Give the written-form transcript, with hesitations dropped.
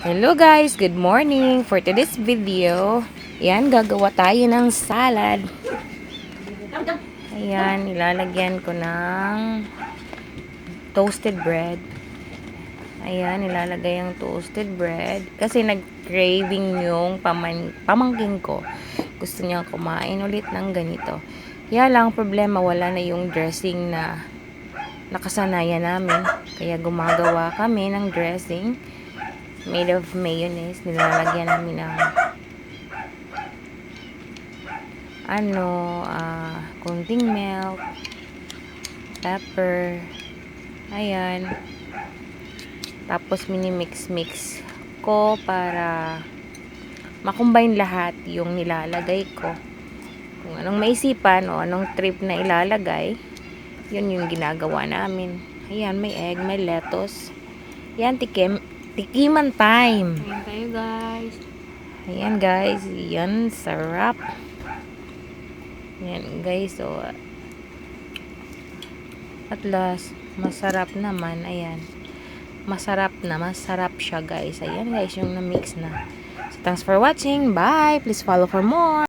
Hello guys, good morning. For today's video, yan, gagawa tayo ng salad. Ayan, ilalagyan ko ng toasted bread. Ayan, ilalagay ang toasted bread. Kasi nag-craving yung pamangking ko. Gusto niya kumain ulit ng ganito. Kaya lang, problema, wala na yung dressing na nakasanayan namin. Kaya gumagawa kami ng dressing made of mayonnaise. Nilalagyan namin ng konting milk, pepper, ayan, tapos mini-mix ko para makombine lahat yung nilalagay ko. Kung anong maisipan o anong trip na ilalagay, yun yung ginagawa namin. Ayan, may egg, may lettuce. Ayan, tikiman time. Ayan tayo guys. Ayan guys, yan, sarap. Ayan guys, so at last, masarap naman. Ayan, masarap siya guys. Ayan guys, yung na-mix na. So, thanks for watching. Bye! Please follow for more.